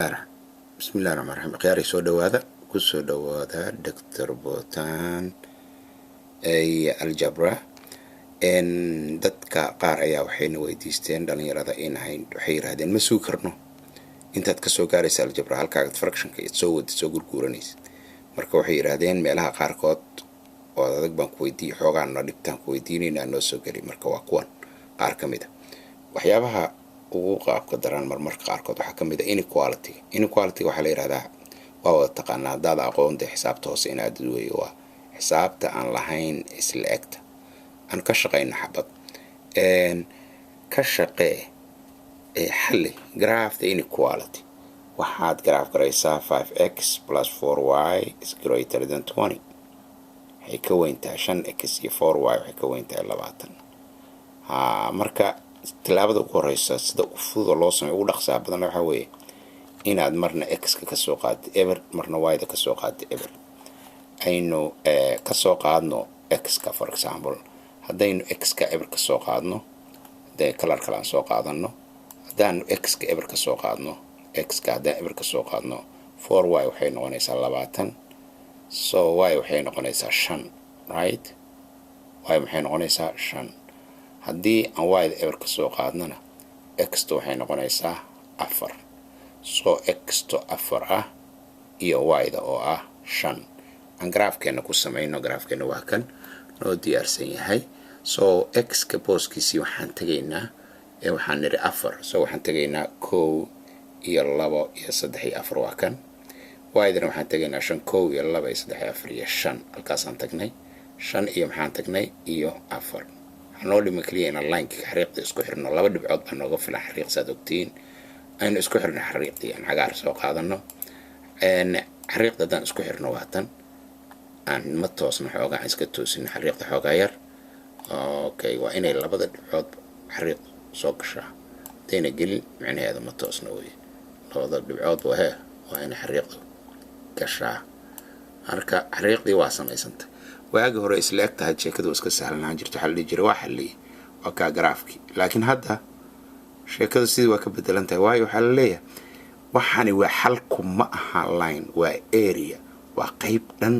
بسم الله الرحمن الرحيم خياري سو دواada ku soo dhawaada Dr. Botan algebra dadka qaar ayaa waxayna weydiisteen dhalinyarada waxay yiraahdeen ma soo karno intaad ka soo gaaraysa algebra halkaaga fractionka iyo soo gurguuranaysa marka waxay yiraahdeen meelaha qaarkood oo adag baan ku weydiiyay xoogaana dhigtaan ku weydiinayna noo soo gali marka waa kuwan qaar kamid ah waxyaabaha ugu qaabka daran marmarka qaarkood waxaa kamid ah inequality waxaa la yiraahdaa waa wada taqaanaa dad aqoonta xisaabta hoose in aad weeyo waa xisaabta aan lahayn isla egta aan ka shaqeyno xabad ka shaqee xalli graph the inequality waxaad graph garaysaa 5x plus 4y is greater than 20 waxay ka weyn tahay 5x iyo 4y waxay ka weyn tahay 20 marka tilaabada ugu horeysa sida u fudud loo sameeyo ugu dhaqsaha badan waxa weeye inaad marna x ka soo qaadid ever marna y ka soo qaadid ever aynu ka soo qaadno x ka for example hadaynu x ka ever ka soo qaadno color kala soo qaadano hadaan x ka ever ka soo qaadno x ka hadaan ever ka soo qaadno 4y waxay noqonaysaa 20 so y waxay noqonaysaa 5 right y waxay noqonaysaa 5 haddii aan y ever ka soo qaadnana x to waxay noqonaysaa 4 so x to 4 ah iyo y da oo ah 5 aan graafkeena ku sameeyno graafkeena waa kan noo diyaarsan yahay so x ka booskiisii waxaan tagaynaa waxaan niri 4 so waxaan tagaynaa 1 iyo 2 iyo 3 iyo 4 waa kan y dana waxaan tagaynaa 5 1 iyo 2 iyo 3 iyo 4 iyo 5 halkaasaan tagnay 5 iyo maxaan tagnay iyo 4 noo dhima kaliya in line-ka xariiqda isku xirno laba dhibcood baan nooga filan xariiq saad ogtiin aynu isku xirno xariiqdii aan cagaar soo qaadano xariiqda dan isku xirno waatan aan ma toosno xoogaa iska toosin xariiqda xoogaa yar okay waa inay labada dhibcood xariiq soo gashaa deena gelin macnaheedu ma toosno way labada dhibcood waa inay xariiqdu gashaa marka xariiqdii waa samaysantay waagi hore isla egtahay sheekadu iska sahlanaan jirto xal jiray waa xalli waa ka graafki laakiin hadda sheekadu sidii waa ka bedelantahay waayo waxa la leeyahay waxani waa xalku ma aha line waa area waa qayb dhan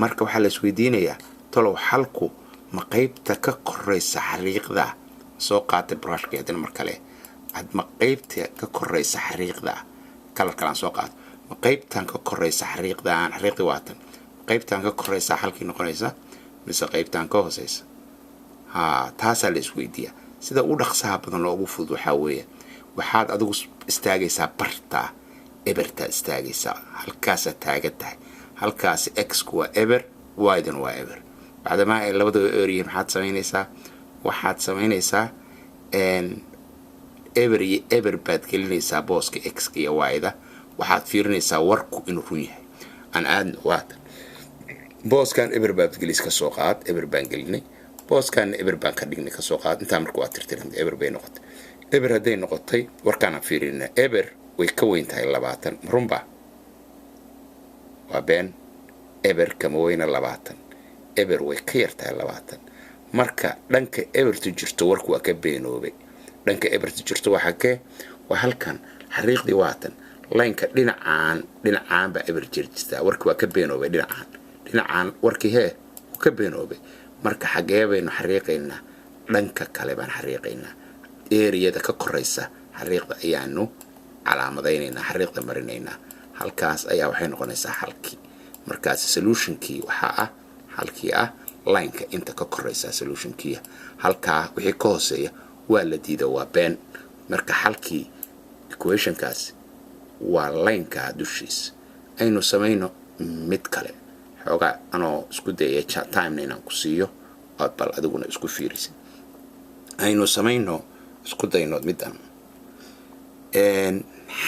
marka waxa la isweydiinayaa talow xalku ma qaybta ka koreysa xariiqda soo qaatay brushkeedana markale ad ma qaybta ka koreysa xariiqda kala soo qaat ma qaybtan ka koreysa xariiqda aan xariiqdi waatan qaybtan ka koreysa halkii noqonaysa mise qaybtan ka hooseysa taas la isweydiiya sida u dhaqsaha badan loogu fudud waxa weeye waxaad adigu istaagaysaa barta eberta istaagaysaa halkaas taagatahay halkaas x waa eber y dan waa eber bacdama ay labada area maxaad sameynaysaa waxaad sameynaysaa eber baad gelinaysaa booska x iyo y da waxaad fiirinaysaa warku inuu run yahay aan aadna waata booskan eber baad gelis ka soo qaad eber baan gelinay booskan eber baan ka dhignay ka soo qaad inta markuu aad tirtirin eber bay noqotay eber haday noqotay warkaan fiirinaa eber way ka weyn tahay 20 rumba waa been eber kama weyna 20 eber way ka yar tahay 20 marka dhanka ebertu jirto warku waa ka beenoobay dhanka ebertu jirto waa halkan xariiqdii waatan line-ka dhinacaan ba eber jirta warku waa ka beenoobay dhinacaan warkii ka beenoobay marka xagee baynu xariiqaynaa dhanka kale baan xariiqaynaa area-da ka koreysa xariiqda ayaanu calaamadaynaa xariiqda marinaynaa halkaas ayaa waxay noqonaysaa halkii markaas solutionkii waxa ah halkii ah line-ka inta ka koreysa solutionkii halka wixii ka hooseeya waa la diido waa been marka halkii equationkaas waa line-ka dushiis aynu sameeyno mid kale xoogaa anoo isku dayay time inaan ku siiyo aad bal adiguna isku fiirisid aynu sameeyno isku dayno midan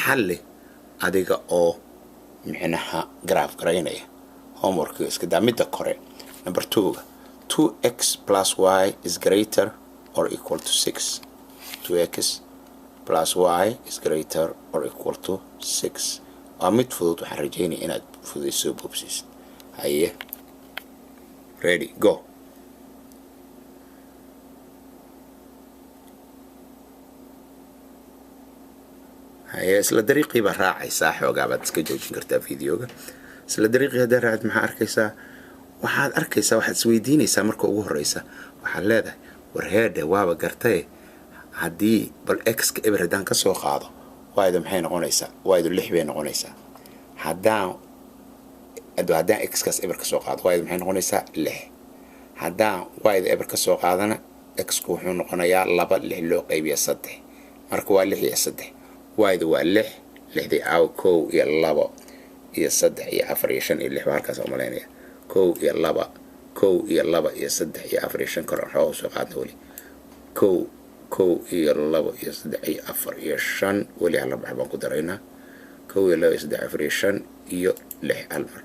xalli adiga oo micnaha graph garaynaya homework iska damida kore number 2 2x plus y is greater or equal to 6 2x plus y is greater or equal to 6 waa mid fudud waxaan rajaynaya inaad fududayso bobsis haye ready go هي isla dariiqii baa raacaysaa xoogaa baad iska joojin kartaa fiidiyoga isla dariiqii haddaad raacid maxaa arkaysaa waxaad isweydiinaysaa marka ugu horreysa waxaad leedahay war heedhe waaba gartaye haddii bal x-ka eber haddaan ka soo qaado y-du maxay noqonaysaa y-du 6 bay noqonaysaa haddaan x-kaas eber ka soo qaado y-du maxay noqonaysaa 6 haddaan y-da eber ka soo qaadana x-ku wuxuu noqonayaa 2 6 loo qaybiya 3 marka waa 6 iyo 3 y-du waa 6 6dii aaw 1 iyo 2 iyo 3 iyo 4 iyo 5 iyo 6 halkaas oo malaynaya 1 iyo 2 1 iyo 2 iyo 3 iyo 4 iyo 5 kor waxaa soo qaadna wali 1 iyo 2 iyo 3 iyo 4 iyo 5 wali hal baan ku daraynaa 1 iyo 2 iyo 3 4 iyo 5 iyo 6 hal mar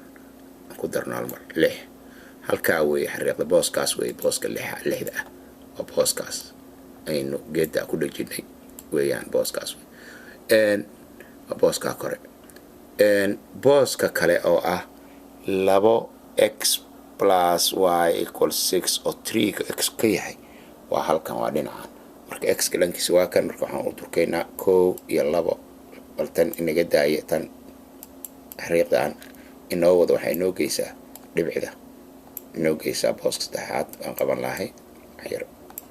ku darno hal mar 6 halkaa way xariiqda booskaas way booska 6 ah oo booskaas aynu geedda ku dhajinay weeyaan booskaas booska kore booska kale oo ah 2x plus y equals 6 oo 3 x ka yahay waa halkan waa dhinacan marka x dhankiisa waa kan marka waxaan u turkaynaa 1 iyo 2 baltan inaga daaya tan xariiqdan inoo wada waxay noo geysaa dhibcida inoo geysaa booska saddexaad aan qaban lahay ayar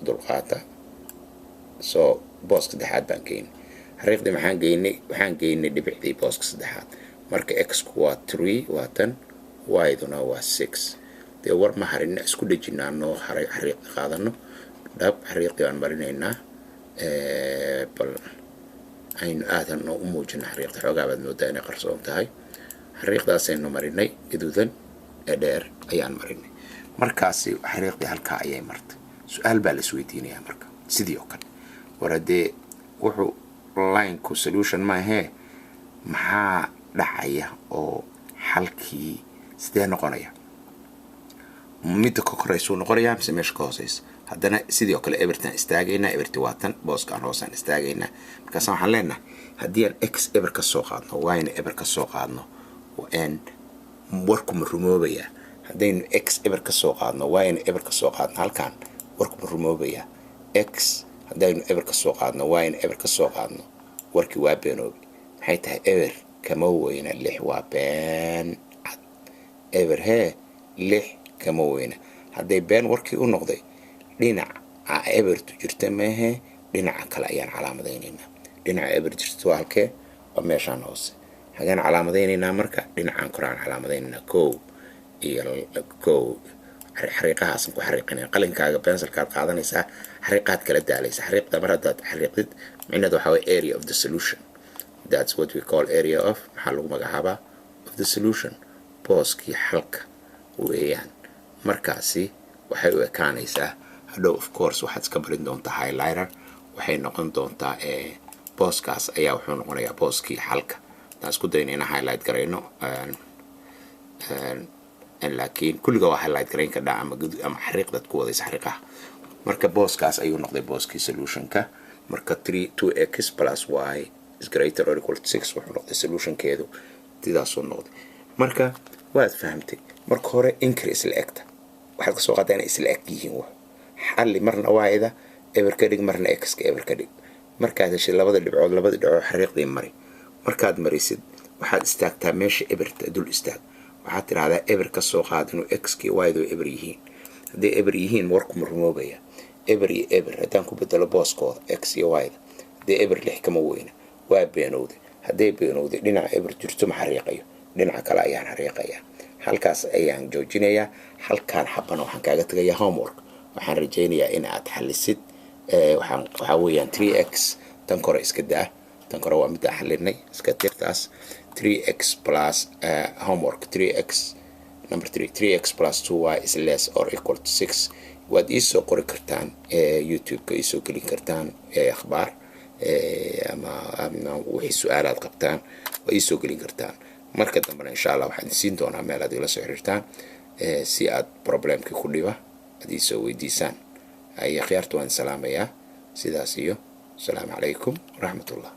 dulqaata soo booska saddexaad baan geynay xariiqdii waxaan geynay dhibicdii booska saddexaad marka x ku waa 3 waa tan y-duna waa 6 dee war ma harina isku dhejinaa noo xariiqda qaadano dhab xariiqdii aan marinaynaa bal aynu aadan u muujina xariiqda xoogaa baad moodaa inay qarsoon tahay xariiqdaasaynu marinay gaduudan ee dheer ayaan marinay markaasi xariiqdii halkaa ayay martay su-aal baa la isweydiinayaa marka sidii oo kale war haddee wuxuu line-ku solution maahee maxaa dhacaya oo xalkii sidee noqonaya midda ka koraysuu noqonayaa mise meesha ka hooseysa haddana sidii oo kale ebertaan istaagaynaa eberti waatan booskaan hoosaan istaagaynaa markaasaan waxaan leenahay haddii aan x eber ka soo qaadno y-na eber ka soo qaadno warkuma rumoobayaa haddaynu x eber ka soo qaadno y-na eber ka soo qaadno halkaan warkuma rumoobayaa x haddaynu eber ka soo qaadno y-na eber ka soo qaadno warkii waa beenoobi maxay tahay eber kama weyna 6 waa been cad eber hee 6 kama weyna hadday been warkii u noqday dhinaca ebertu jirta meehe dhinaca kale ayaan calaamadaynaynaa dhinaca eber jirta waa halkee waa meeshaan hoose hagaan calaamadaynaynaa marka dhinacaan koraan calaamadaynaynaa 1 iyo 1 xariiqahaasan ku xariiqinay qalinkaaga bensalkaad qaadanaysaa xariiqaad kala daalaysa xariiqda mar haddaad xariiqdid micnaheedu waxaa way area of the solution that's what we call area of maxaa lagu magacaabaa of the solution booskii xalka weeyaan markaasi waxay u ekaanaysaa hadhow of course waxaad iska barin doontaa highlighter waxay noqon doontaa booskaas ayaa wuxuu noqonayaa booskii xalka taas ku dayna inaan highlight garayno laakiin kulliga waa highlight garayn ka dhaca ama xariiqdad ku wadaysa xariiqaha marka booskaas ayuu noqday booskii solutionka marka 2x plus y is greater or equal to 6 wuxuu noqday solutionkeedu sidaasuu noqday marka waad fahamtay marka hore inkir isla egta waxaad ka soo qaadaa inay isla eg yihiin wax xalli marna y-da eber ka dhig marna x-ka eber ka dhig markaad heshay labada dhibcood xariiqdii mari markaad marisid waxaad istaagtaa meesha eberta dul istaag waxaad tiraahdaa eber ka soo qaad inuu x-ka iyo y-du eber yihiin hadday eber yihiin warkuma rumoobaya eber iyo eber haddaan ku bedelo booskooda x iyo y-da hadday eber 6 kama weyna waa beenowday hadday beenowday dhinaca eber jirto ma xariiqayo dhinaca kale ayaan xariiqayaa halkaas ayaan joojinayaa halkaan xabana waxaan kaaga tagayaa homework waxaan rajaynayaa in aad xallisid waxaa weeyaan 3x tan kore iska daa tan kore waa midaan xallinay iska tirtaas 3x plus homework 3x number 3x plus 2y is less or equal to 6 waad iisoo qori kartaan youtube-ka iisoo gelin kartaan akhbaar ama wixii su-aalaad qabtaan waa iisoo gelin kartaan marka dambena insha allah waxaan siin doonaa meel aad igala soo xiriirtaan si aad problemkii ku dhiba aad iisoo weydiisaan khiyaarta waan salaamayaa sidaas iyo asalaamu calaykum waraxmatullah